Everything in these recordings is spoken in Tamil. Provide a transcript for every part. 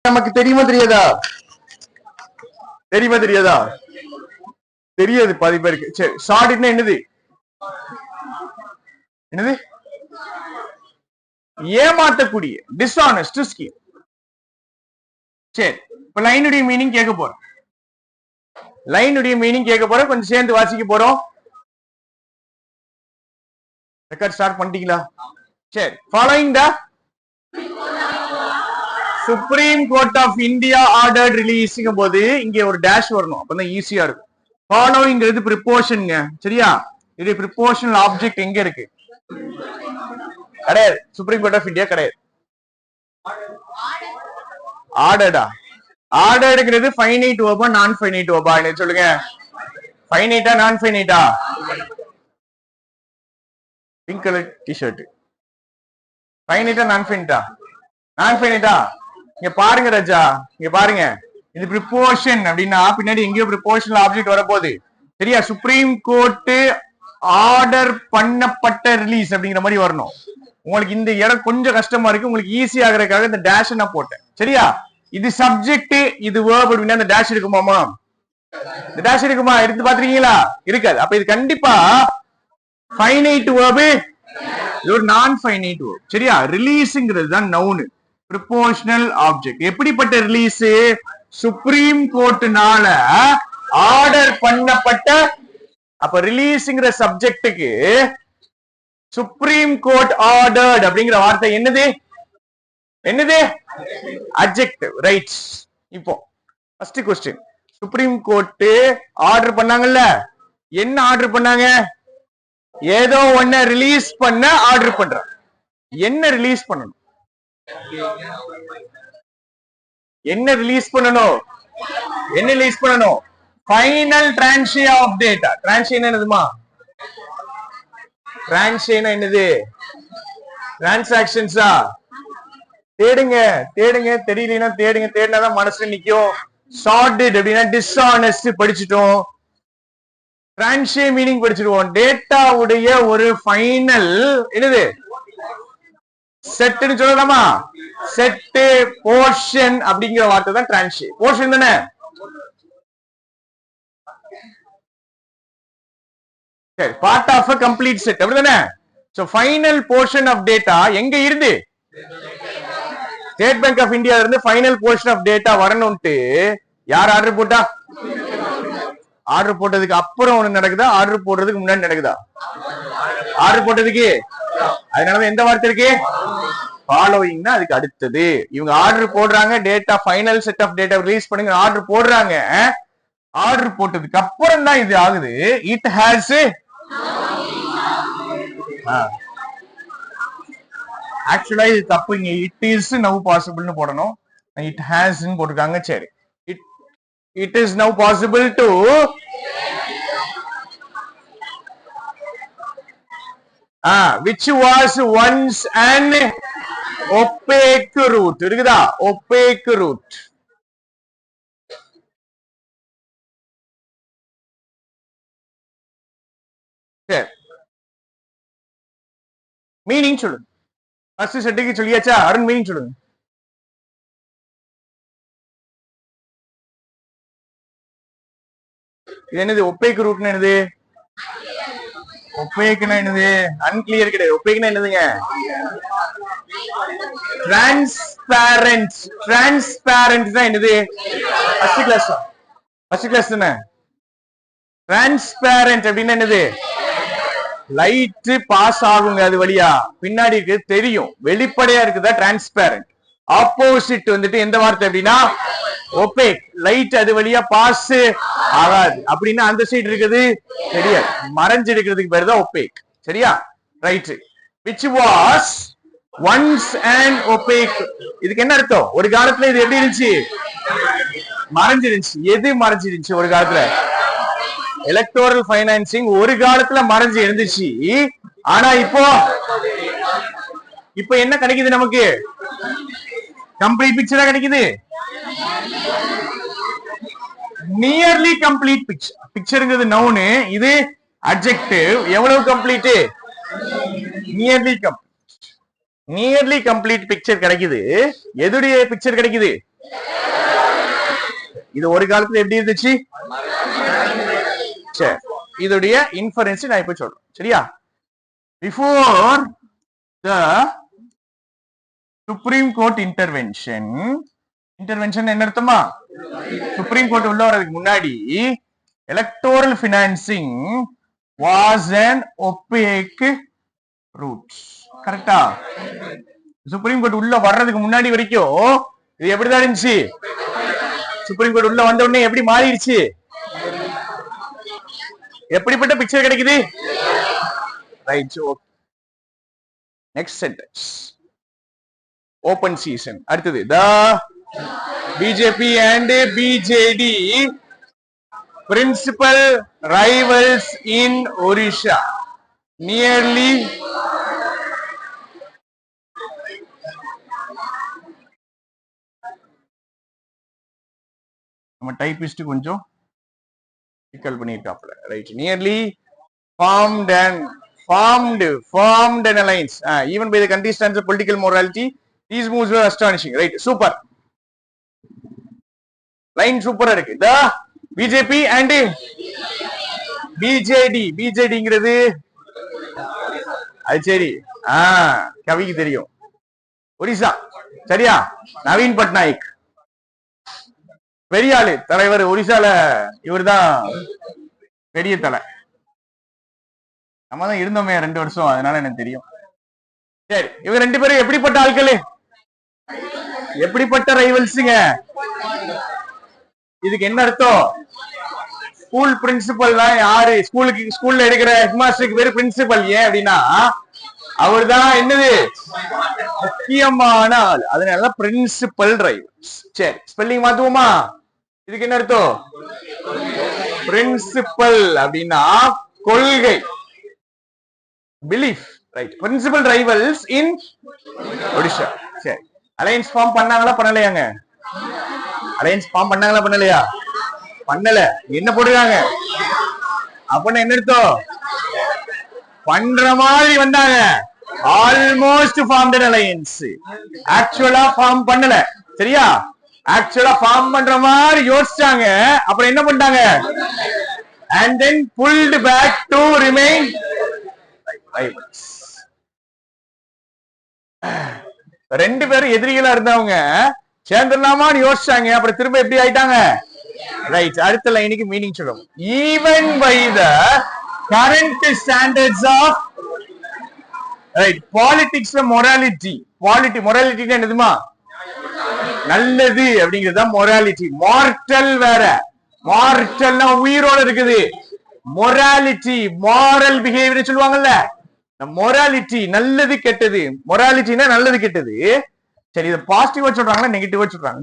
நமக்கு தெரியுமா தெரியாதா? தெரியுமா தெரியாதா? தெரியாது பாதி பேருக்கு. சரி, சாடிட்னா என்னது? என்னது? ஏமாத்தக்கூடிய, டிஸ்ஆனஸ்ட் ஸ்கீம். சரி, இப்ப லைனுடைய மீனிங் கேட்க போறோம். லைனுடைய மீனிங் கேட்க போறோம். கொஞ்சம் சேர்ந்து வாசிக்க போறோம். ரெக்கார்ட் ஸ்டார்ட் பண்ணிட்டீங்களா? சரி, following the supreme court of India order ரிலீஸ்ங்கும் போது இங்க ஒரு டேஷ் வரணும், அப்பதான் ஈஸியா இருக்கும். ஃபாலோயிங்கிறது ப்ரிப்போஷனுங்க, சரியா? இது ப்ரிப்போஷனல் ஆப்ஜெக்ட் எங்க இருக்கு? கிடையாது. சுப்ரீம் கோர்ட் ஆஃப் இந்தியா கிடையாது. ஆர்டர்டா? ஆர்டர்ங்கிறது ஃபைனைட் வெர்பா நான் ஃபைனைட் வெர்பா? என்ன சொல்லுங்க? ஃபைனைட்டா நான் ஃபைனைட்டா? பிங்க் கலர் டி-ஷர்ட் ஃபைனைட்டா நான் ஃபைனைட்டா? நான் ஃபைனைட்டா? இங்க பாருங்க ராஜா, இங்க பாருங்க. இது ப்ரிப்போஷன் அப்படின்னா பின்னாடி எங்கேயோ ப்ரிப்போஷனல் ஆப்ஜெக்ட் வரப்போகுது, சரியா? சுப்ரீம் கோர்ட் ஆர்டர் பண்ணப்பட்ட ரிலீஸ் அப்படிங்கிற மாதிரி வரணும். உங்களுக்கு இந்த இடம் கொஞ்சம் கஷ்டமா இருக்கு, உங்களுக்கு ஈஸி ஆகிறதுக்காக இந்த டேஷ் நான் போட்டேன், சரியா? இது சப்ஜெக்ட், இது வேர்ப் அப்படின்னா இந்த டேஷ் இருக்குமாமா? இந்த டேஷ் இருக்குமா? எடுத்து பாத்துருக்கீங்களா? இருக்காது. அப்ப இது கண்டிப்பா ஃபைனைட் வேர்ப், இது ஒரு நான் ஃபைனைட் வேர்ப், சரியா? ரிலீஸ்ங்கிறது தான் நவுன், ப்ரிப்போஷனல் ஆப்ஜெக்ட். எப்படிப்பட்ட ரிலீஸ்? சுப்ரீம் கோர்ட்னால ஆர்டர் பண்ணப்பட்ட. அப்ப ரிலீஸ்ங்கிற சப்ஜெக்டுக்கு சுப்ரீம் கோர்ட் ஆர்டர்ட் அப்படிங்கிற வார்த்தை என்னது? என்னது? Adjective, right? இப்போ first question, supreme court order பண்ணாங்கல்ல, என்ன ஆர்டர் பண்ணாங்க? ஏதோ ஒன்ன ரிலீஸ் பண்ண ஆர்டர் பண்றாங்க. என்ன ரிலீஸ் பண்ணணும்? என்ன ரிலீஸ் பண்ணணும்? என்ன ரிலீஸ் பண்ணணும்? Final tranche of data. Tranche என்னதுமா? டிரான்ஷே என்னது? டிரான்சாக்ஷன்ஸா? தேடுங்க தேடுங்க, தெரியலனா தேடுங்க, தேடினாதான் மனசுல நிக்கும். சார்ட்டட் அப்படின்னா டிஸ்ஆனஸ்ட் படிச்சுட்டோம். டிரான்ஷே மீனிங் படிச்சிருவோம். டேட்டாவுடைய ஒரு ஃபைனல் என்னது? செட்னு சொல்லலாமா? செட், போர்ஷன் அப்படிங்கிற வார்த்தை தான் டிரான்ஷே. போர்ஷன் தானே? சரி, part of a complete set அப்படிதானே? So final portion of data எங்க இருந்து? ஸ்டேட் பேங்க் ஆஃப் இந்தியா இருந்து ஃபைனல் போர்ஷன் ஆஃப் டேட்டா வரணும்ட்டு யார் ஆர்டர் போட்டா? ஆர்டர் போட்டதுக்கு அப்புறம் ஒண்ணு நடக்குதா, ஆர்டர் போடுறதுக்கு முன்னாடி நடக்குதா? ஆர்டர் போட்டதுக்கு. அதனால எந்த வார்த்தை இருக்கு? ஃபாலோயிங் தான் அதுக்கு அடுத்தது. இவங்க ஆர்டர் போடுறாங்க, data final set of data release பண்ணுங்க ஆர்டர் போடுறாங்க. ஆர்டர் போட்டதுக்கு அப்புறம் தான் இது ஆகுது. இட் ஹேஸ், ஆக்சுவலா இது தப்பு. இங்க இட் இஸ் நவ் பாசிபிள்னு போடணும், இட் ஹேஸ் போட்டிருக்காங்க. சரி, it is now possible to which was once an opaque route. இருக்குதா? opaque route. சரி, மீனிங் சொல்லுங்க. ஃபர்ஸ்ட் செட்டுக்கு சொல்லியாச்சா? அருண் மீனிங் சொல்லுங்க. இது என்னது? ஒப்பேக் ரூட்னா என்னது? ஒப்பேக்னா என்னது? அன்கிளியர் கிடையாது. ஒப்பேக்னா என்னதுங்க? டிரான்ஸ்பேரண்ட். டிரான்ஸ்பேரண்ட் தான் என்னது? First class. ஃபர்ஸ்ட் கிளாஸ் தானே? டிரான்ஸ்பேரண்ட் அப்படின்னா என்னது? லைட் பாஸ் ஆகுங்க அது வழியா, பின்னாடி இருக்கு தெரியும், வெளிப்படையா இருக்குதா டிரான்ஸ்பேரண்ட். ஆப்போசிட் வந்துட்டு எந்த வார்த்தை அப்படின்னா ஒபேக். லைட் அது வழியா பாஸ் ஆகாது அப்படின்னா அந்த சைடு இருக்குது தெரியாது, மறைஞ்சு இருக்கிறதுக்கு பேரு தான் ஒபேக், சரியா? Right. which was once an opaque. இதுக்கு என்ன அர்த்தம்? ஒரு காலத்துல இது எப்படி இருந்துச்சு? மறைஞ்சிருந்துச்சு. எது மறைஞ்சிருந்துச்சு ஒரு காலத்துல? எலக்டோரல் ஃபைனான்சிங் ஒரு காலத்துல மறைஞ்சு இருந்துச்சு. ஆனா இப்போ என்ன கிடைக்குது நமக்கு? கம்ப்ளீட் பிக்சரா கிடைக்குது. Nearly complete picture. பிக்சர்ங்கிறது நவுன், இது அட்ஜெக்டிவ். எவ்வளவு complete? Nearly complete. Nearly complete picture கிடைக்குது. எதுடைய பிக்சர் கிடைக்குது? இது ஒரு காலத்துல எப்படி இருந்துச்சு? சரி, இதோடைய இன்ஃபரன்ஸ் நான் இப்ப சொல்றேன். சரியா? Before the supreme court intervention என்ன அர்த்தமா? சுப்ரீம் கோர்ட் உள்ள வர்றதுக்கு முன்னாடி electoral financing was an opaque route. கரெக்டா? சுப்ரீம் கோர்ட் உள்ள வர்றதுக்கு முன்னாடி வரைக்கும் இது எப்படிதான் இருந்துச்சு? சுப்ரீம் கோர்ட் உள்ள வந்த உடனே எப்படி மாறிடுச்சு? எப்படிப்பட்ட பிக்சர் கிடைக்குது? Right. Next sentence, open season. அடுத்தது, the BJP and BJD principal rivals in Odisha nearly நம்ம டைபிஸ்ட் கொஞ்சம் சிக்கல் பண்ணிருக்காப்ல. Right. Nearly formed an alliance even by the country's standards of political morality. These moves were astonishing. Right. Super line, super இருக்கு. The BJP and BJDங்கிறது அது சரி, கவிக்கு தெரியும். ஒரிசா. சரியா? நவீன் பட்நாயக் பெரிய ஆளு தலைவர். ஒரிசால இவர் தான் பெரிய தலை. நம்ம தான் இருந்தோமே 2 வருஷம், அதனால எனக்கு தெரியும். சரி, இவங்க 2 பேரும் எப்படிப்பட்ட ஆட்கள்? எப்படிப்பட்ட ரைவல்ஸுங்க? இதுக்கு என்ன அர்த்தம்? ஸ்கூல் பிரின்சிபல் தான் யாரு? ஸ்கூல்ல எடுக்கிற ஹெட்மாஸ்டருக்கு பேரு பிரின்சிபல். ஏன் அப்படின்னா அவர் தான் என்னது முக்கியமான ஆள், அதனால பிரின்சிபல் ரைவல்ஸ். சரி, ஸ்பெல்லிங் மாத்துவோமா? இதுக்கு என்ன அர்த்தம்? பிரின்சிபல் அப்படின்னா கொள்கை, பிலீஃப். ரைட். பிரின்சிபல் ரைவல்ஸ் இன் ஒடிஷா. சரி, அலையன்ஸ் ஃபார்ம் பண்ணாங்களா பண்ணலையாங்க? அலையன்ஸ் ஃபார்ம் பண்ணாங்களா பண்ணலையா? பண்ணல. என்ன போடுறாங்க அப்படின்னா என்ன அர்த்தம்? பண்ற மாதிரி வந்தாங்க. Almost formed an alliance. ஆக்சுவலா ஃபார்ம் பண்ணல. சரியா? ஆக்சுவலா ஃபார்ம் பண்ற மாதிரி யோசிச்சாங்க. அப்புறம் என்ன பண்ணிட்டாங்க? and then pulled back to remain rivals. 2 பேரும் எதிரிகளா இருந்தவங்க சேர்ந்துடலாமான்னு யோசிச்சாங்க. அப்புறம் திரும்ப எப்படி ஆயிட்டாங்க? ரைட். அடுத்த லைனுக்கு மீனிங் சொல்லும். Even by the current standards of right பாலிடிக்ஸ்ல மொராலிட்டி. மொராலிட்டி என்னதுமா? நல்லது அப்படிங்கிறது மொராலிட்டி. மார்டல் வேற. மார்டல்னா உயிரோட இருக்குது. மொராலிட்டி மாரல் பிஹேவியர் சொல்லுவாங்கல்ல. மொராலிட்டி நல்லது கெட்டது. மொராலிட்டினா நல்லது கெட்டது. சரி, இதை பாசிட்டிவா சொல்றாங்களா நெகட்டிவா சொல்றாங்க?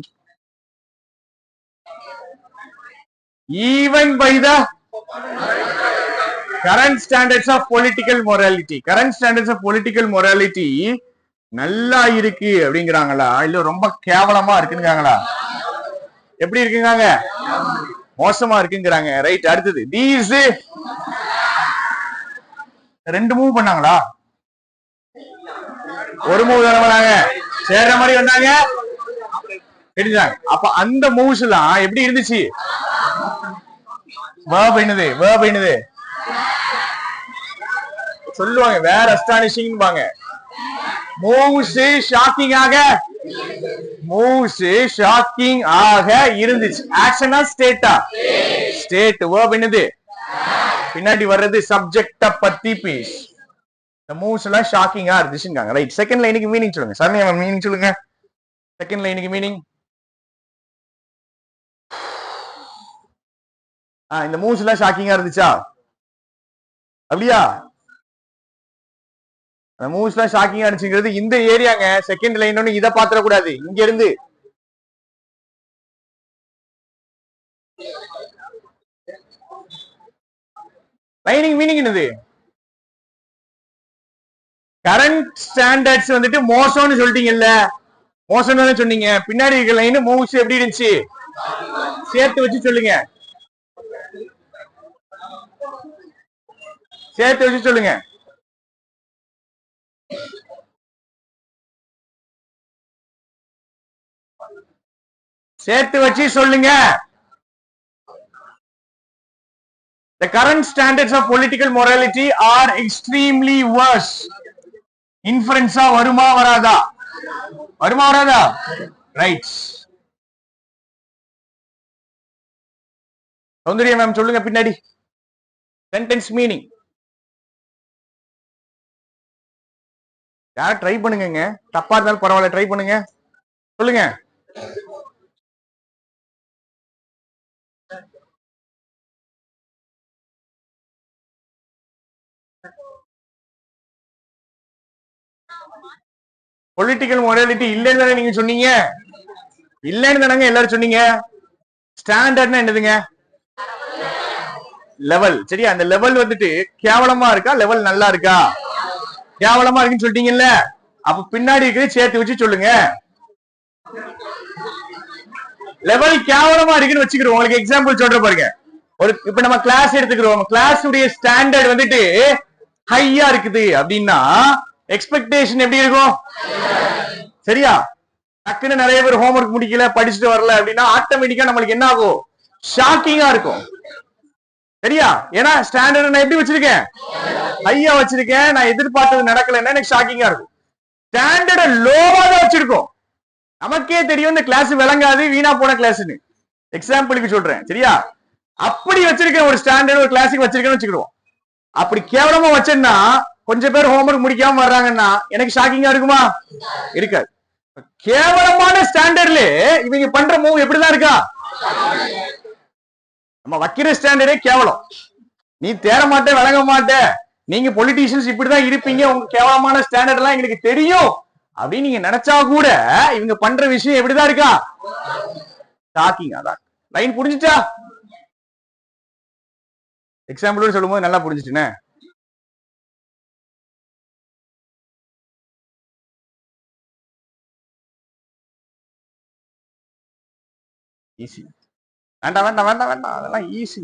Even by the current standards of political morality. Current standards of political morality நல்லா இருக்கு அப்படிங்கிறாங்களா, இல்ல ரொம்ப கேவலமா இருக்குங்கிறாங்களா? எப்படி இருக்குங்க? மோசமா இருக்குங்கிறாங்க. ரைட். அடுத்தது, தீஸ் 2 மூவ் பண்ணாங்களா? ஒரு மூவ் தானே சேர்ற மாதிரி வந்தாங்க. அப்ப அந்த மூவ்ஸ் எல்லாம் எப்படி இருந்துச்சு? verb என்னது சொல்லுவாங்க? வேற அஸ்டானிஷிங் பாங்க. மூவ்ஸ் ஷாக்கிங் ஆக இருந்துச்சு. ஆக்ஷனா ஸ்டேட்டா? ஸ்டேட். verb என்னது? பின்னாடி வர்றது சப்ஜெக்ட பத்தி பேசு. இந்த மூவ்ஸ் எல்லாம் ஷாக்கிங்கா இருந்துச்சுங்க. ரைட். செகண்ட் லைனுக்கு மீனிங் சொல்லுங்க. சரண்யா மீனிங் சொல்லுங்க. செகண்ட் லைனுக்கு மீனிங். இந்த மூவ்ஸ் எல்லாம் ஷாக்கிங்கா இருந்துச்சா? அப்படியா? அந்த மூவ்ஸ் எல்லாம் ஷாக்கிங்கா இருந்துச்சுங்கிறது இந்த ஏரியாங்க. செகண்ட் லைன் ஒண்ணு இதை பாத்திர கூடாது. இங்க இருந்து லைனிங் மீனிங் என்னது? கரண்ட் ஸ்டாண்டர்ட்ஸ் வந்துட்டு மோசம்னு சொல்லிட்டீங்கல்ல. மோசம் தானே சொன்னீங்க. பின்னாடி இருக்க லைன் மூவ்ஸ் எப்படி இருந்துச்சு? சேர்த்து வச்சு சொல்லுங்க. சேர்த்து வச்சு சொல்லுங்க. சேர்த்து வச்சு சொல்லுங்க. The current standards of political morality are extremely worse. Inference வருமா வராதா? வருமா வராதா? Right. சௌந்தர்யா மேம் சொல்லுங்க பின்னாடி. சென்டென்ஸ் மீனிங் யார ட்ரை பண்ணுங்க. தப்பா இருந்தாலும் பரவாயில்ல, ட்ரை பண்ணுங்க. சொல்லுங்க. பொலிட்டிக்கல் மொராலிட்டி இல்லைன்னு தானே நீங்க சொன்னீங்க? இல்லைன்னு தானங்க எல்லாரும் சொன்னீங்க. ஸ்டாண்டர்ட்னா என்னதுங்க? லெவல். சரியா? அந்த லெவல் வந்துட்டு கேவலமா இருக்கா, லெவல் நல்லா இருக்கா? கேவலமா இருக்குன்னு சொல்லிட்டீங்கல்ல, அப்ப பின்னாடி இருக்கிறது சேர்த்து வச்சு சொல்லுங்க. லெவல் கேவலமா இருக்குன்னு வச்சுக்கிறோம். உங்களுக்கு எக்ஸாம்பிள் சொல்ற பாருங்க. இப்ப நம்ம கிளாஸ் எடுத்துக்கிறோம். கிளாஸ் உடைய ஸ்டாண்டர்ட் வந்துட்டு ஹையா இருக்குது அப்படின்னா எக்ஸ்பெக்டேஷன் எப்படி இருக்கும்? சரியா? டக்குன்னு நிறைய பேர் ஹோம்ஒர்க் முடிக்கல, படிச்சுட்டு வரல அப்படின்னா ஆட்டோமேட்டிக்கா நம்மளுக்கு என்ன ஆகும்? ஷாக்கிங்கா இருக்கும். சரியா? ஏன்னா ஸ்டாண்டர்ட் நான் எப்படி வச்சிருக்கேன்? ஹையா வச்சிருக்கேன். நான் எதிர்பார்த்தது நடக்கலன்னா எனக்கு ஷாக்கிங்கா இருக்கும். ஸ்டாண்டர்ட லோவா தான் வச்சிருக்கோம். நமக்கே தெரியும் இந்த கிளாஸ் விளங்காது, வீணா போன கிளாஸ்ன்னு. எக்ஸாம்பிளுக்கு சொல்றேன். சரியா? அப்படி வச்சிருக்கேன் ஒரு ஸ்டாண்டர்ட், ஒரு கிளாஸுக்கு வச்சிருக்கேன்னு வச்சுக்கிடுவோம். அப்படி கேவலமா வச்சேன்னா கொஞ்சம் பேர் ஹோம்ஒர்க் முடிக்காம வர்றாங்கன்னா எனக்கு ஷாக்கிங்கா இருக்குமா? இருக்காது. கேவலமான ஸ்டாண்டர்ட்ல இவங்க பண்ற மூவ் எப்படிதான் இருக்கா? நம்ம வைக்கிற ஸ்டாண்டர்டே கேவலம். நீ தேர மாட்டே, விளங்க மாட்டே, நீங்க பொலிட்டீஷியன்ஸ் இப்படிதான் இருப்பீங்க, உங்க கேவலமான ஸ்டாண்டர்ட் எல்லாம் எங்களுக்கு தெரியும் அப்படின்னு நீங்க நினைச்சா கூட இவங்க பண்ற விஷயம் எப்படிதான் இருக்கா? ஷாக்கிங். அதான் லைன் புரிஞ்சுச்சா? எக்ஸாம்பிளோட சொல்லும் போது நல்லா புரிஞ்சுச்சுன்னு. ஈஸி. வேண்டாம் வேண்டாம் வேண்டாம் வேண்டாம், அதெல்லாம் ஈஸி.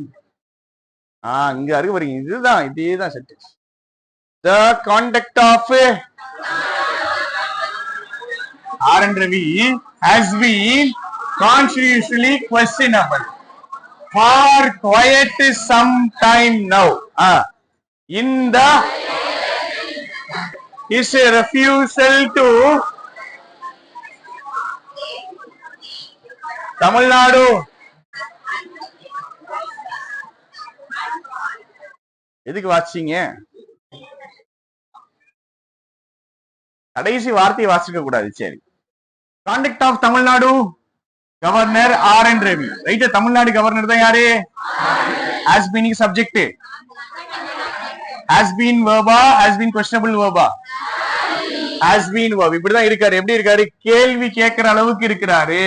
இங்க இருக்கு பாருங்க, இதுதான், இதேதான் sentence. The conduct of R and Ravi has been constitutionally questionable for quite some time now. In the his refusal to Tamil Nadu. எதுக்கு வாசிச்சீங்க? கடைசி வார்த்தையை வாசிக்க கூடாது. சரி. Conduct of Tamil Nadu governor R N Ravi. Right? Tamil Nadu governor தான் யாரு? Has been subject. Has been வெர்பா, ஹாஸ் பீன் கொஸ்டினபிள் வெர்பா? Has been verb. இப்படிதான் இருக்காரு. எப்படி இருக்காரு? கேள்வி கேட்கிற அளவுக்கு இருக்கிறாரு.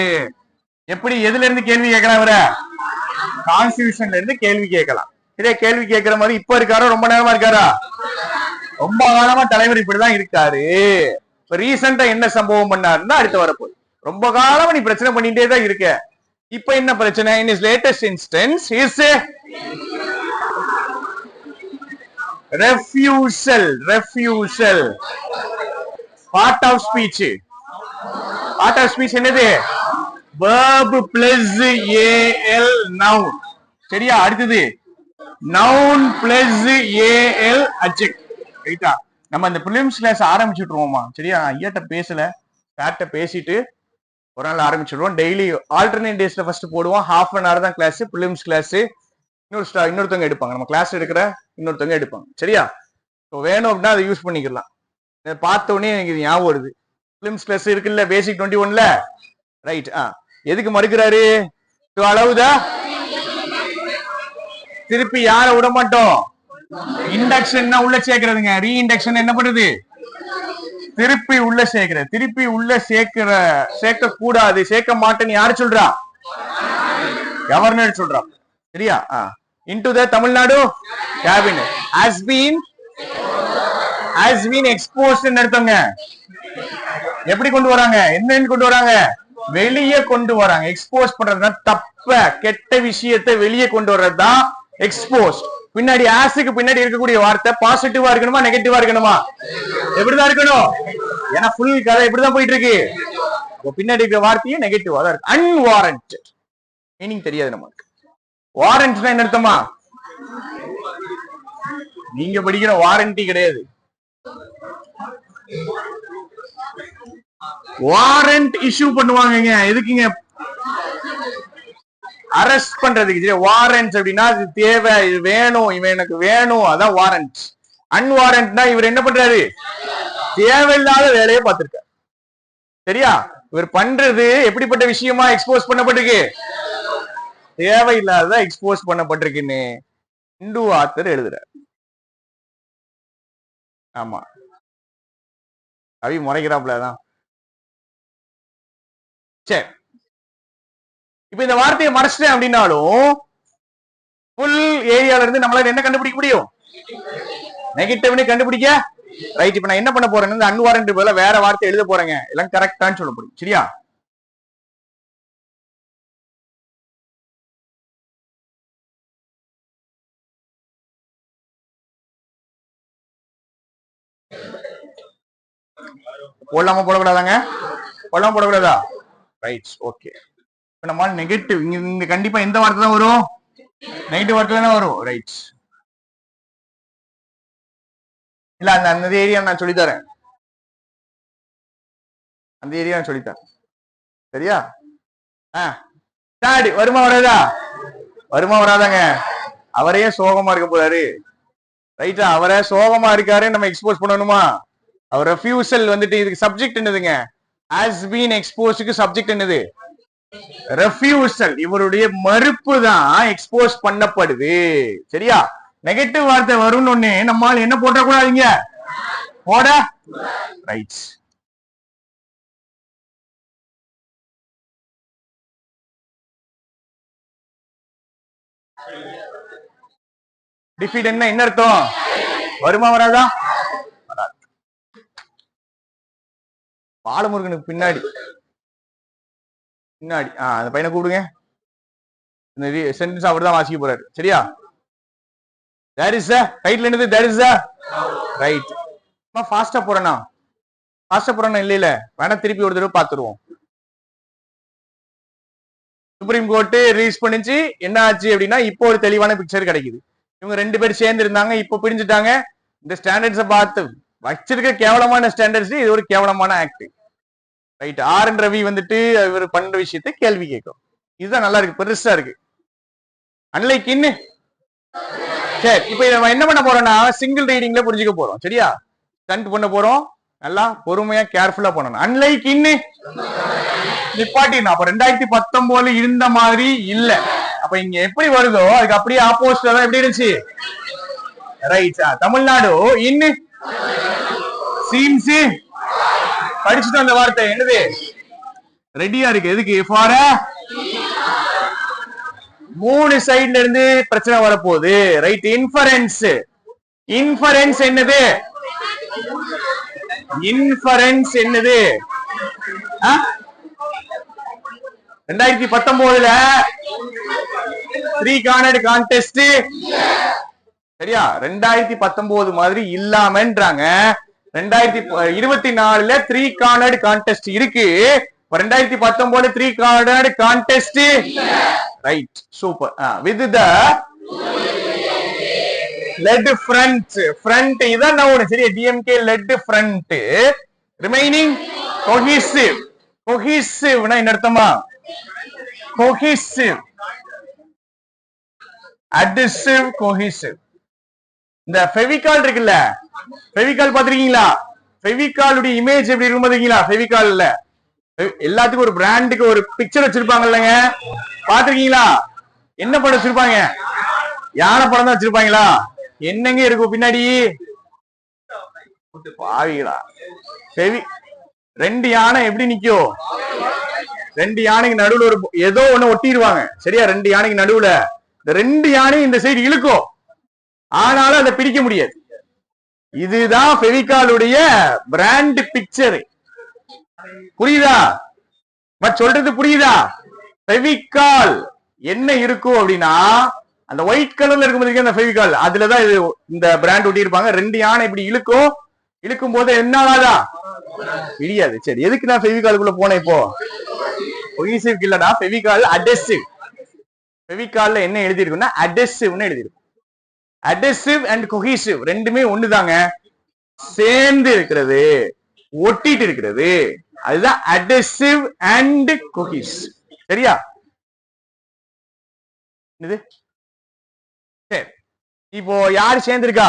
எப்படி? எதுல இருந்து கேள்வி கேட்கலாம்? இவர கான்ஸ்டிடியூஷன்ல இருந்து கேள்வி கேட்கலாம். இதே கேள்வி கேட்கிற மாதிரி இப்ப இருக்காரோ, ரொம்ப நேரமா இருக்காரா? ரொம்ப காலமா தலைவர் இப்படிதான் இருக்காரு. இப்ப ரீசெண்டா என்ன சம்பவம் பண்ணாருன்னா அடுத்து வரப்போகுது. ரொம்ப காலமா நீ பிரச்சனை பண்ணிட்டே தான் இருக்க, இப்ப என்ன பிரச்சனை? In his latest instance is refusal part of speech. part of speech என்னது? verb plus al noun. சரியா? அடுத்தது noun plus al adjective. ரைட்டா? நம்ம இந்த பிலிம்ஸ் கிளாஸ் ஆரம்பிச்சுட்டுருவோமா? சரியா? ஐயாட்ட பேசல, சார்ட்ட பேசிட்டு ஒரு நாள் ஆரம்பிச்சிடுவோம். டெய்லி ஆல்டர்னேட் டேஸ்ல ஃபர்ஸ்ட் போடுவோம். half an hour தான் கிளாஸ், பிலிம்ஸ் கிளாஸ். இன்னொருத்தவங்க எடுப்பாங்க, நம்ம கிளாஸ் எடுக்கிற இன்னொருத்தவங்க எடுப்பாங்க. சரியா? வேணும் அப்படின்னா அதை யூஸ் பண்ணிக்கலாம். பார்த்த உடனே எனக்கு இது ஞாபகம் வருது. பிலிம்ஸ் கிளாஸ் இருக்குல்ல, பேசிக் 21ல. ரைட்? எதுக்கு மறுக்கிறாரு? டு அலோவ் த, திருப்பி யார விட மாட்டோம்? இண்டக்ஷன் உள்ள சேர்க்கிறதுங்க. ரீஇண்டக்ஷன் என்ன பண்ணுது? திருப்பி உள்ள சேர்க்கிற. திருப்பி உள்ள சேர்க்க கூடாது, சேர்க்க மாட்டேன்னு யாரு சொல்றா? கவர்னர் சொல்றா. சரியா? into the Tamil Nadu cabinet has been exposed ன்னு அர்த்தங்க. எப்படி கொண்டு வராங்க? என்னன்னு கொண்டு வராங்க? வெளியே கொண்டு வராங்க. எக்ஸ்போஸ் பண்றதுன்னா தப்ப, கெட்ட விஷயத்தை வெளியே கொண்டு வர்றதுதான் எக்ஸ்போஸ். பின்னாடி ஆஸுக்கு பின்னாடி இருக்கக்கூடிய வார்த்தை பாசிட்டிவா இருக்கணுமா, நெகட்டிவா இருக்கணுமா? எப்படிதான் இருக்கணும்? ஏன்னா ஃபுல் கதை எப்படிதான் போயிட்டு இருக்கு? அப்ப பின்னாடி இருக்கிற வார்த்தையே நெகட்டிவா தான் இருக்கு. அன்வாரண்டட் மீனிங் தெரியாது நமக்கு. வாரண்ட்னா என்ன அர்த்தமா? நீங்க படிக்கிற வாரண்டி கிடையாது. வாரண்ட் இஷ்யூ பண்ணுவாங்க. எதுக்குங்க? அரெஸ்ட் பண்றதுக்கு. வாரண்ட் அப்படின்னா இது தேவை, இது வேணும், இவன் எனக்கு வேணும், அதான் வாரண்ட். அன்வாரண்ட்னா இவர் என்ன பண்றாரு? தேவையில்லாத வேலையை பார்த்திருக்காரு. சரியா? இவர் பண்றது எப்படிப்பட்ட விஷயமா எக்ஸ்போஸ் பண்ணப்பட்டிருக்கு? தேவையில்லாத எக்ஸ்போஸ் பண்ணப்பட்டிருக்குன்னு இந்து ஆத்தர் எழுதுறார். ஆமா, கவி முறைக்கிறாப்லதான். சரி, இப்ப இந்த வார்த்தையை மறைச்சிட்டேன் அப்படின்னாலும் ஃபுல் ஏரியால இருந்து நம்மளால என்ன கண்டுபிடிக்க முடியும்? நெகட்டிவ்னு கண்டுபிடிக்க. ரைட், இப்ப நான் என்ன பண்ண போறேன்னு அன்வாரண்ட் போல வேற வார்த்தை எழுத போறேங்க. எல்லாம் கரெக்டான்னு சொல்ல முடியும். சரியா? போடலாமா போடக்கூடாதாங்க? போடலாம் போடக்கூடாதா? Right, okay. இப்ப நம்ம நெகட்டிவ் இங்க கண்டிப்பா எந்த வார்த்தை தான் வரும்? நெகட்டிவ் வார்த்தை தானே வரும். ரைட், இல்ல அந்த ஏரியா நான் சொல்லித்தரேன். அந்த ஏரியா நான் சொல்லித்தரேன். சரியா? வருமா வராதா? வருமா வராதாங்க? அவரே சோகமா இருக்க போறாரு. ரைட்டா? அவரே சோகமா இருக்காரு, நம்ம எக்ஸ்போஸ் பண்ணணுமா? அவர் ரெஃப்யூசல் வந்துட்டு இதுக்கு சப்ஜெக்ட் என்னதுங்க? ஹஸ் பீன் எக்ஸ்போஸ்டுக்கு சப்ஜெக்ட் என்னது? ரெஃப்யூசல். இவருடைய மறுப்பு தான் எக்ஸ்போஸ் பண்ணப்படுது. சரியா? நெகட்டிவ் வார்த்தை வரும்னு ஒண்ணு நம்மால் என்ன போட்ட கூடாதுங்க? போட. ரைட். டிஃபீட் என்ன அர்த்தம்? வருமா வராதா? பாலமுருகனுக்கு பின்னாடி அந்த பையனை கூப்பிடுங்க. இந்த சென்டென்ஸ் அவர் தான் வாசிக்க போறாரு. சரியா? தேர் இஸ் ரைட்ல என்னது? There is right. ஃபாஸ்டா போறேனா? ஃபாஸ்டா போறேனா? இல்ல வேணா திருப்பி ஒரு தடவை பாத்துருவோம். சுப்ரீம் கோர்ட் ரிலீஸ் பண்ணிச்சு. என்ன ஆச்சு அப்படின்னா இப்போ ஒரு தெளிவான பிக்சர் கிடைக்குது. இவங்க 2 பேர் சேர்ந்து இருந்தாங்க, இப்ப பிரிஞ்சுட்டாங்க. இந்த ஸ்டாண்டர்ட்ஸை பார்த்து வச்சிருக்க கேவலமான ஸ்டாண்டர்ட்ஸ் இது ஒரு கேவலமான act. Right. R N Ravi வந்துட்டு இவர் பண்ற விஷயத்தை கேள்வி கேட்கும். இதுதான் நல்லா இருக்கு, பெருசா இருக்கு. அன்லைக் இன்னு. சரி, இப்ப நம்ம என்ன பண்ண போறோம்னா சிங்கிள் ரீடிங்ல புரிஞ்சுக்க போறோம். சரியா? ஸ்டண்ட் பண்ண போறோம். நல்லா பொறுமையா கேர்ஃபுல்லா பண்ணணும். அன்லைக் இன்னு நிப்பாட்டினா அப்ப 2019 இருந்த மாதிரி இல்ல. அப்ப இங்க எப்படி வருதோ அதுக்கு அப்படியே ஆப்போசிட் தான். எப்படி இருந்துச்சு? ரைட். தமிழ்நாடு இன்னு சீம்ஸ் படிச்சுட்டு அந்த வார்த்தை என்னது? ரெடியா இருக்கு. எதுக்கு? ஃபார் 3 சைடுல இருந்து பிரச்சனை வரப்போகுது. ரைட். இன்ஃபரன்ஸ். இன்ஃபரன்ஸ் என்னது? இன்ஃபரன்ஸ் என்னது? 2019 3 கார்னர்டு கான்டெஸ்ட். சரியா? 2019 மாதிரி இல்லாமன்றாங்க. 2024 3 கார்னர்டு கான்டெஸ்ட் இருக்கு. 2019 3 cornered contest. Right, super. With the led front. Front இதான் நான் சரியா? DMK led front. Remaining cohesive. கோஹிசிவ்னா என்ன அர்த்தமா? Cohesive, adhesive, cohesive. இந்த ஃபெவிகால் இருக்குல்ல, ஃபெவிகால் பாத்திருக்கீங்களா? ஃபெவிகாலுடைய இமேஜ் எப்படி இருக்கும் பாத்தீங்களா? ஃபெவிகால்ல எல்லாத்துக்கும் ஒரு பிராண்டுக்கு ஒரு பிக்சர் வச்சிருப்பாங்க இல்லங்க, பாத்திருக்கீங்களா? என்ன படம் வச்சிருப்பாங்க? யானை படம் தான் வச்சிருப்பாங்களா? என்னங்க இருக்கும் பின்னாடி? பாவிகளா. 2 யானை எப்படி நிக்கும்? 2 யானைக்கு நடுவுல ஒரு ஏதோ ஒண்ணு ஒட்டிடுவாங்க. சரியா? 2 யானைக்கு நடுவுல இந்த 2 யானை இந்த சைடு இழுக்கும், ஆனாலும் அதை பிடிக்க முடியாது. இதுதான் ஃபெவிகாலுடைய பிராண்ட் பிக்சர். புரியுதா? சொல்றது புரியுதா? ஃபெவிகால் என்ன இருக்கும் அப்படின்னா அந்த ஒயிட் கலர்ல இருக்கும் அந்த ஃபெவிகால், அதுலதான் இந்த பிராண்ட் ஒட்டி இருப்பாங்க. 2 யானை இப்படி இழுக்கும், இழுக்கும் போது என்ன ஆகாதா? இடியாது. சரி, எதுக்கு நான் ஃபெவிகாலுக்குள்ள போனேன் இப்போ? கொஹீசிவ் இல்லடா, ஃபெவிகால் அடெசிவ். ஃபெவிகால்ல என்ன எழுதி இருக்குன்னா அடெசிவ்னு எழுதி இருக்கும். அடெசிவ் அண்ட் கொஹீசிவ் ரெண்டுமே ஒண்ணுதாங்க. சேர்ந்து இருக்கிறது, ஒட்டிட்டு இருக்கிறது, அதுதான் அடெசிவ் அண்ட் கொஹீசிவ். சரியா? இது சரி, இப்போ யாரு சேர்ந்திருக்கா?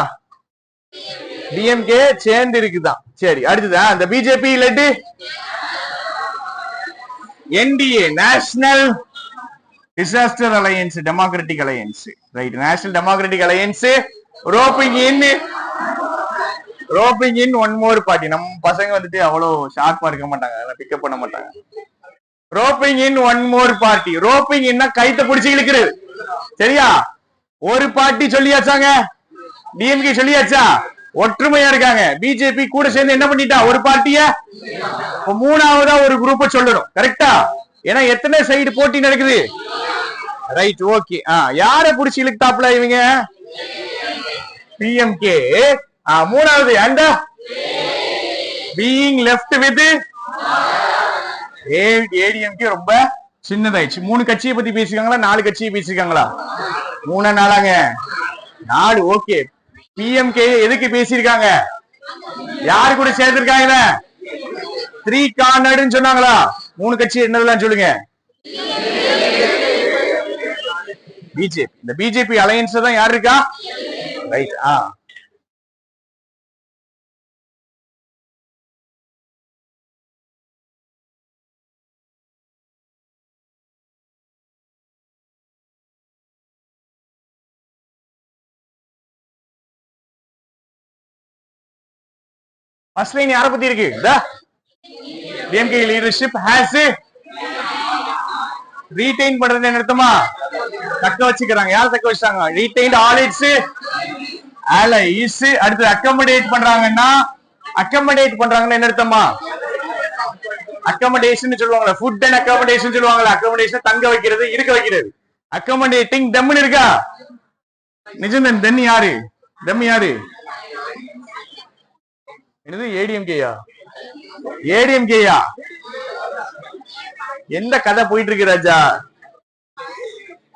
டிஎம்கே சேர்ந்து இருக்குதான். சரி, அடுத்ததா இந்த BJP led NDA, national disaster alliance, democratic alliance. Right, national democratic alliance roping in one more party. நம்ம பசங்க வந்துட்டு அவ்வளவு ஷார்ப்பா இருக்க மாட்டாங்க, பிக்கப் பண்ண மாட்டாங்க. Roping in one more party. Roping இன்னா கைத்த பிடிச்சி இழுக்கிறது. சரியா? ஒரு பார்ட்டி சொல்லியாச்சாங்க, டிஎம்கே சொல்லியாச்சா, ஒற்றுமையா இருக்காங்க. பிஜேபி கூட சேர்ந்து என்ன பண்ணிட்டா, ஒரு பார்ட்டிய மூணாவதா ஒரு குரூப்ப சொல்லணும். கரெக்டா? ஏன்னா எத்தனை சைடு போட்டி நடக்குது. Right, okay. யார புடிச்சு இழுத்தாப்ல இவங்க? பிஎம்கே. மூணாவது அந்த பீயிங் லெஃப்ட் வித் ஏடிஎம்கே ரொம்ப சின்னதாயிடுச்சு. 3 கட்சியை பத்தி பேசிருக்காங்களா, 4 கட்சியை பேசிருக்காங்களா? 3 நாளாங்க, 4. ஓகே, பிஎம்கே எதுக்கு பேசிருக்காங்க? யாரு கூட சேர்ந்திருக்காங்க? 3 கார்னர்னு சொன்னாங்களா? 3 கட்சி என்னதெல்லாம் சொல்லுங்க. பிஜேபி. இந்த பிஜேபி அலையன்ஸ் தான் யாரு இருக்கா? ரைட். ஃபர்ஸ்ட் லைன் யாரை பத்தி இருக்கு? டிஎம்கே லீடர்ஷிப் ஹேஸ் ரீடைன் பண்றது என்ன அர்த்தமா? தக்க வச்சுக்கிறாங்க. யார் தக்க வச்சாங்க? Retained all it's allies. அடுத்து அக்கமடேட் பண்றாங்கன்னா, அக்கமடேட் பண்றாங்கன்னா என்ன அர்த்தமா? அக்கமடேஷன் சொல்லுவாங்களா, ஃபுட் அண்ட் அக்கமடேஷன் சொல்லுவாங்களா. அக்கமடேஷன் தங்க வைக்கிறது, இருக்க வைக்கிறது. அக்கமடேட்டிங் தம்னு இருக்கா? நிஜம். தென் யாரு? தம் யாரு? என்னது? ஏடிஎம்கேயா? ஏடிஎம்கேயா? எந்த கதை போயிட்டு இருக்கு ராஜா?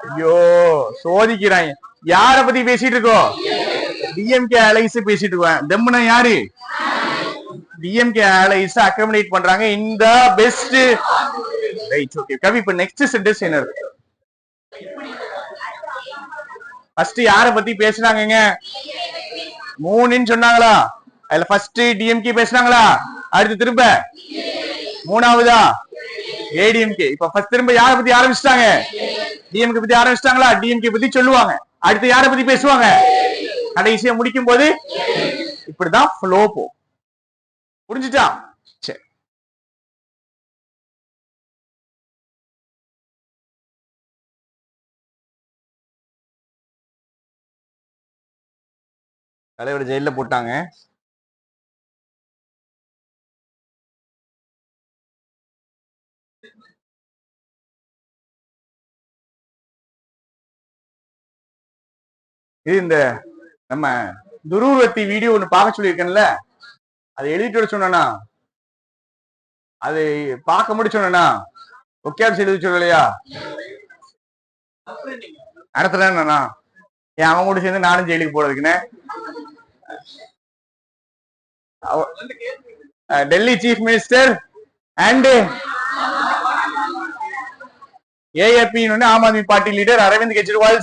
ஐயோ, சோதிக்கிறாங்க. யார பத்தி பேசிட்டு இருக்கோம்? டிஎம்கே அலைஸ் பேசிட்டு இருக்கோம். தெம்னா யாரு? டிஎம்கே அலைஸ் அக்கமடேட் பண்றாங்க இந்த பெஸ்ட். Right, okay. கவி, இப்ப நெக்ஸ்ட் சென்டென்ஸ் என்ன இருக்கு? ஃபர்ஸ்ட் யார பத்தி பேசுனாங்க? 3ன்னு சொன்னாங்களா? அதுல ஃபர்ஸ்ட் டிஎம்கே பேசுனாங்களா? அடுத்து திரும்ப மூணாவதா ஏடிஎம்கே. இப்ப ஃபர்ஸ்ட் திரும்ப யார பத்தி ஆரம்பிச்சிட்டாங்க? டிஎம்கே பத்தி ஆரம்பிச்சிட்டாங்களா? டிஎம்கே பத்தி சொல்லுவாங்க. அடுத்து யார பத்தி பேசுவாங்க? கடைசியா முடிக்கும் போது இப்படிதான் ஃப்ளோ போ. புரிஞ்சுட்டா? சரி, தலைவர் ஜெயில போட்டாங்க. இது இந்த நம்ம துருவத்தி வீடியோ ஒண்ணு பார்க்க சொல்லியிருக்கேன்ல, அதை எழுதிட்டு வர சொன்னா, அது பார்க்க முடிச்சோன்னா ஒக்கேப்ஸ் எழுதி சொல்லலையா? அடுத்த என்னன்னா, என் அவன் கூட சேர்ந்து நானும் ஜெயிலுக்கு போறதுக்குன்னு Delhi chief minister and AAP Aam Aadmi party leader Arvind Kejriwal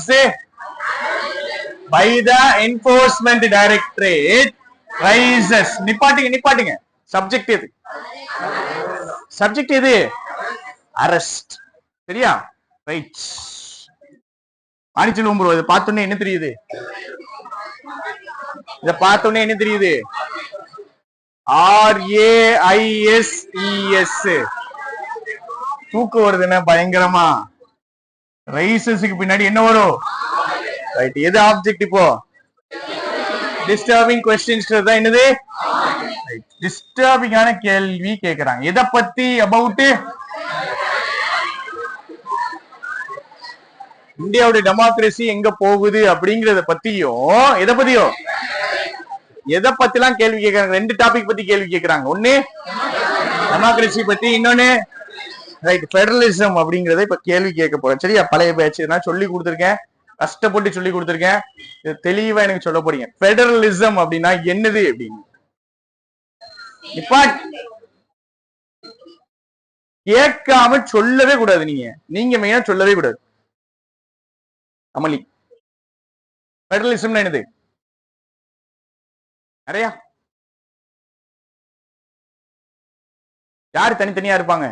by the enforcement directorate rises. நிப்பாட்டுங்க. சப்ஜெக்ட் எது? சப்ஜெக்ட் எது? அரெஸ்ட். சரியா? ரைட். ஆணிச்சல் ப்ரோ, இதை பார்த்தோன்னே என்ன தெரியுது? இதை பார்த்தோன்னே என்ன தெரியுது? RAISES. தூக்கம் வருது என்ன பயங்கரமா? ரைசஸ்க்கு பின்னாடி என்ன வரும்? ரைட். எது ஆப்ஜெக்ட்? இப்போ டிஸ்டர்பிங் क्वेश्चंस தான். என்னது? டிஸ்டர்பிங்கான கேள்வி கேக்குறாங்க. எதை பத்தி? அபவுட் இந்தியாவோட டெமோக்ரஸி எங்க போகுது அப்படிங்கறத பத்தியும், எதை பத்தியும், எதை பத்தி எல்லாம் கேள்வி கேட்கறாங்க? 2 டாபிக் பத்தி கேள்வி கேட்கறாங்க. ஒண்ணு டெமோக்ரஸி பத்தி, இன்னொன்னு ரைட் பெடரலிசம் அப்படிங்கறத இப்ப கேள்வி கேட்க போறேன். சரியா? பழைய பேச்சு நான் சொல்லி கொடுத்துருக்கேன், கஷ்டப்பட்டு சொல்லி கொடுத்துருக்கேன். தெளிவா எனக்கு சொல்ல போறீங்க பெடரலிசம் அப்படின்னா என்னது அப்படின்னு. இப்ப கேட்காம சொல்லவே கூடாது. நீங்க மெயினா சொல்லவே கூடாது. அமளி பெடரலிசம்னா என்னது? நிறைய யாரு தனித்தனியா இருப்பாங்க?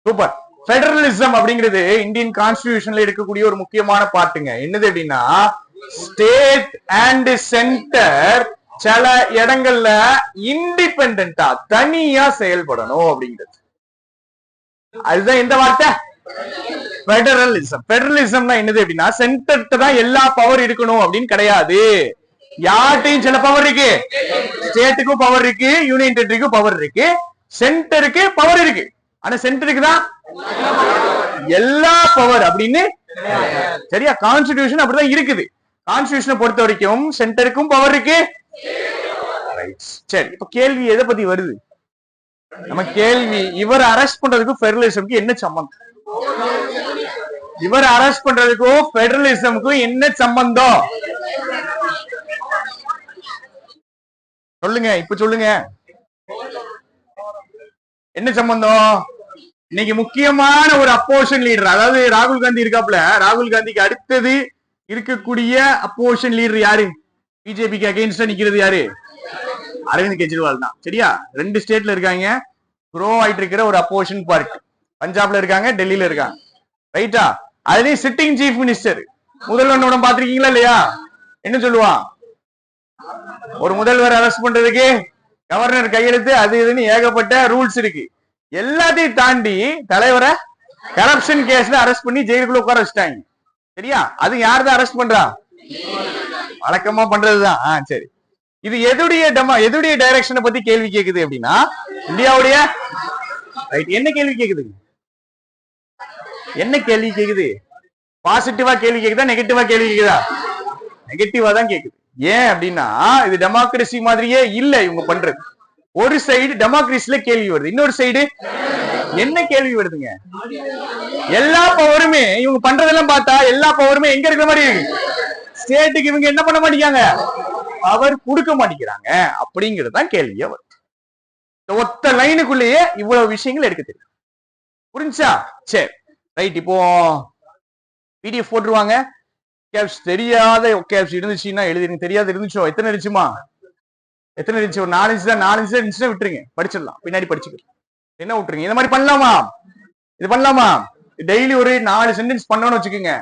சூப்பர். பெடரலிசம் அப்படிங்கிறது இந்தியன் கான்ஸ்டிடியூஷன்ல இருக்கக்கூடிய ஒரு முக்கியமான பாட்டுங்க. என்னது அப்படின்னா ஸ்டேட் அண்ட் சென்டர் சில இடங்கள்ல இண்டிபெண்டா தனியா செயல்படணும் அப்படிங்கிறது. அதுதான் எந்த வார்த்தை? பெடரலிசம். பெடரலிசம்னா என்னது அப்படின்னா சென்டர்ட்ட தான் எல்லா பவர் இருக்கணும் அப்படின்னு கிடையாது. யார்ட்டையும் சில பவர் இருக்கு. ஸ்டேட்டுக்கும் பவர் இருக்கு, யூனியன் டெரிட்டரிக்கும் பவர் இருக்கு, சென்டருக்கு பவர் இருக்கு. ஆனா சென்டருக்கு தான் எல்லா பவர் அப்படின்னு. சரியா? கான்ஸ்டிடியூஷன் அப்படிதான் இருக்குது. கான்ஸ்டிடியூஷனை பொறுத்த வரைக்கும் சென்டருக்கும் பவர் இருக்கு. சரி, இப்ப கேள்வி எதை பத்தி வருது? நம்ம கேள்வி இவர் அரெஸ்ட் பண்றதுக்கும் பெடரலிசம்க்கு என்ன சம்பந்தம்? இவர் அரெஸ்ட் பண்றதுக்கும் பெடரலிசம்க்கும் என்ன சம்பந்தம்? சொல்லுங்க, இப்ப சொல்லுங்க. என்ன சம்பந்தம்? இன்னைக்கு முக்கியமான ஒரு அப்போசிஷன் லீடர், அதாவது ராகுல் காந்தி இருக்காப்ல, ராகுல் காந்திக்கு அடுத்தது இருக்கக்கூடிய அப்போசிஷன் லீடர் யாரு? பிஜேபிக்கு அகைன்ஸ்டா நிக்கிறது யாரு? அரவிந்த் கெஜ்ரிவால் தான். சரியா? 2 ஸ்டேட்ல இருக்காங்க. க்ரோ ஆயிட்டு இருக்கிற ஒரு அப்போசிஷன் பார்ட்டி. பஞ்சாப்ல இருக்காங்க, டெல்லியில இருக்காங்க. ரைட்டா? அதுலயும் சிட்டிங் சீஃப் மினிஸ்டர் முதல்வனோட பாத்திருக்கீங்களா இல்லையா? என்ன சொல்லுவான்? ஒரு முதல்வர் அரெஸ்ட் பண்றதுக்கு கவர்னர் கையெழுத்து, அது இதுன்னு ஏகப்பட்ட ரூல்ஸ் இருக்கு. எல்லாத்தையும் தாண்டி தலைவரை கரப்ஷன் கேஸ்ல அரெஸ்ட் பண்ணி ஜெயிலுக்குள்ள உட்கார வச்சுட்டாங்க. சரியா? அது யாருதான் அரெஸ்ட் பண்றா? வழக்கமா பண்றதுதான். சரி, இது எதுடைய டைரக்ஷனை பத்தி கேள்வி கேக்குது அப்படின்னா இந்தியாவுடைய. ரைட், என்ன கேள்வி கேக்குது? என்ன கேள்வி கேக்குது? பாசிட்டிவா கேள்வி கேக்குதா, நெகட்டிவா கேள்வி கேக்குதா? நெகட்டிவா தான் கேக்குது. ஏன் அப்படின்னா இது டெமோக்ரஸி மாதிரியே இல்ல இவங்க பண்றது. ஒரு சைடு டெமோக்ரஸில கேள்வி வருது, இன்னொரு சைடு என்ன கேள்வி வருதுங்க? எல்லா பவருமே இவங்க பண்றதெல்லாம் பார்த்தா எல்லா பவருமே எங்க இருக்கிற மாதிரி இருக்கு. ஸ்டேட்டுக்கு இவங்க என்ன பண்ண மாட்டேங்காங்க, பவர் கொடுக்க மாட்டேங்கிறாங்க. அப்படிங்கிறது தான் கேள்வியே வருது. ஒத்த லைனுக்குள்ளேயே இவ்வளவு விஷயங்கள் எடுக்க தெரியும். புரிஞ்சா? சரி, ரைட். இப்போ பிடிஎஃப் போட்டுருவாங்க. தெரியாத இருந்துச்சுன்னா எழுதிருங்க. தெரியாத இருந்துச்சோ? எத்தனை இருந்துச்சுமா? எத்தனை இருந்துச்சு? ஒரு 4 இன்ச்சு தான். 4 இன்ச்சு இருந்துச்சுன்னா விட்டுருங்க, படிச்சிடலாம். பின்னாடி படிச்சுக்கலாம். என்ன விட்டுருங்க? இந்த மாதிரி பண்ணலாமா? இது பண்ணலாமா? டெய்லி ஒரு 4 சென்டென்ஸ் பண்ணணும்னு வச்சுக்கோங்க.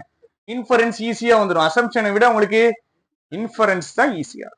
இன்ஃபரன்ஸ் ஈஸியா வந்துடும். அசம்ப்ஷனை விட உங்களுக்கு இன்ஃபரன்ஸ் தான் ஈஸியா.